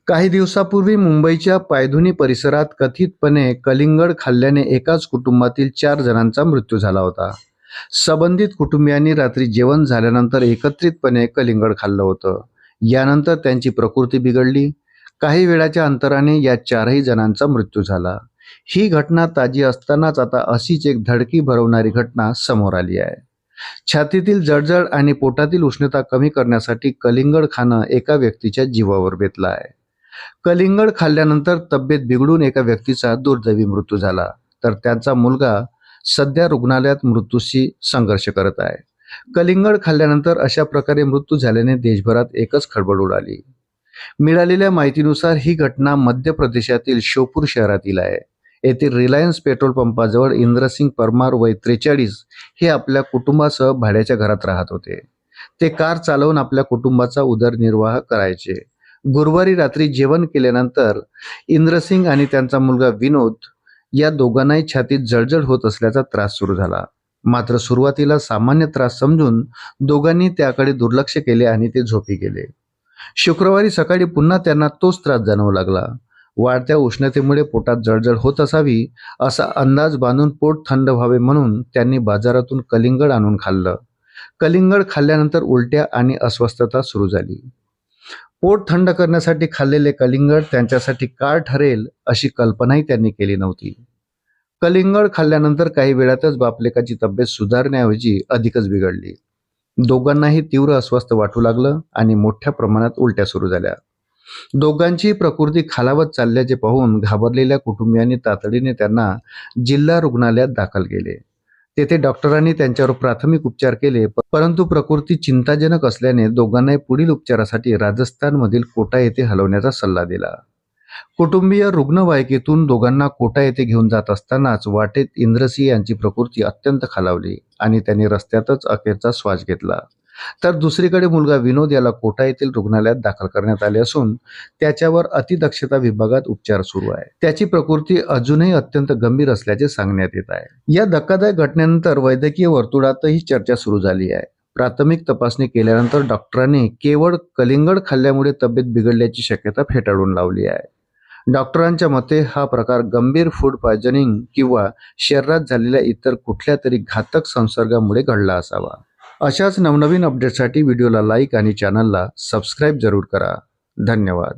काही दिवसापूर्वी मुंबईच्या पायधुनी परिसरात कथितपणे कलिंगड खाल्ल्याने एकाच कुटुंबातील 4 जणांचा मृत्यू झाला होता. संबंधित कुटुंबियांनी रात्री जेवण झाल्यानंतर एकत्रितपणे कलिंगड खाल्लं होतं. यानंतर त्यांची प्रकृती बिघडली. काही वेळाच्या अंतराने या 4ही जणांचा मृत्यू झाला. ही घटना ताजी असतानाच आता अशीच एक धडकी भरवणारी घटना समोर आली आहे. छातीतील जळजळ आणि पोटातील उष्णता कमी करण्यासाठी कलिंगड खाणं एका व्यक्तीच्या जीवावर बेतलं आहे. कलिंगड खाल्ल्यानंतर तब्येत बिघडून एका व्यक्तीचा दुर्दैवी मृत्यू झाला, तर त्यांचा मुलगा सध्या रुग्णालयात मृत्यूशी संघर्ष करत आहे. कलिंगड खाल्ल्यानंतर अशा प्रकारे मृत्यू झाल्याने देशभरात एकच खळबळ उडाली. मिळालेल्या माहितीनुसार ही घटना मध्य प्रदेशातील शोपूर शहरातील आहे. येथील रिलायन्स पेट्रोल पंपाजवळ इंद्रसिंग परमार वय 43 हे आपल्या कुटुंबासह भाड्याच्या घरात राहत होते. ते कार चालवून आपल्या कुटुंबाचा उदरनिर्वाह करायचे. गुरुवारी रात्री जेवण केल्यानंतर इंद्रसिंग आणि त्यांचा मुलगा विनोद या दोघांनाही छातीत जळजळ होत असल्याचा त्रास सुरू झाला. मात्र सुरुवातीला सामान्य त्रास समजून दोघांनी त्याकडे दुर्लक्ष केले आणि ते झोपी गेले. शुक्रवारी सकाळी पुन्हा त्यांना तोच त्रास जाणवू लागला. वाढत्या उष्णतेमुळे पोटात जळजळ होत असावी असा अंदाज बांधून पोट थंड व्हावे म्हणून त्यांनी बाजारातून कलिंगड आणून खाल्लं. कलिंगड खाल्ल्यानंतर उलट्या आणि अस्वस्थता सुरू झाली. पोट थंड करण्यासाठी खाल्लेले कलिंगड त्यांच्यासाठी काय ठरेल अशी कल्पनाही त्यांनी केली नव्हती. कलिंगड खाल्ल्यानंतर काही वेळातच बापलेकाची तब्येत सुधारण्याऐवजी अधिकच बिघडली. दोघांनाही तीव्र अस्वस्थ वाटू लागलं आणि मोठ्या प्रमाणात उलट्या सुरू झाल्या. दोघांची प्रकृती खालावत चालल्याचे पाहून घाबरलेल्या कुटुंबियांनी तातडीने त्यांना जिल्हा रुग्णालयात दाखल केले. तेथे डॉक्टरांनी त्यांच्यावर प्राथमिक उपचार केले, परंतु प्रकृती चिंताजनक असल्याने दोघांनाही पुढील उपचारासाठी राजस्थानमधील कोटा येथे हलवण्याचा सल्ला दिला. कुटुंबीय रुग्णवाहिकेतून दोघांना कोटा येथे घेऊन जात असतानाच वाटेत इंद्रसिंह यांची प्रकृती अत्यंत खालावली आणि त्यांनी रस्त्यातच अखेरचा श्वास घेतला. तर दुसरीकडे मुलगा विनोद याला कोटा येथील रुग्णालयात दाखल करण्यात आले असून त्याच्यावर अतिदक्षता विभागात उपचार सुरू आहे. त्याची प्रकृती अजूनही अत्यंत गंभीर असल्याचे सांगण्यात येत आहे. या धक्कादायक घटनेनंतर वैद्यकीय वर्तुळातही चर्चा सुरू झाली आहे. प्राथमिक तपासणी केल्यानंतर डॉक्टरांनी केवळ कलिंगड खाल्ल्यामुळे तब्येत बिघडल्याची शक्यता फेटाळून लावली आहे. डॉक्टरांच्या मते हा प्रकार गंभीर फूड पॉयझनिंग किंवा शरीरात झालेल्या इतर कुठल्या तरी घातक संसर्गामुळे घडला असावा. अशाच नवनवीन अपडेटसाठी व्हिडिओला लाईक आणि चॅनलला सबस्क्राईब जरूर करा. धन्यवाद.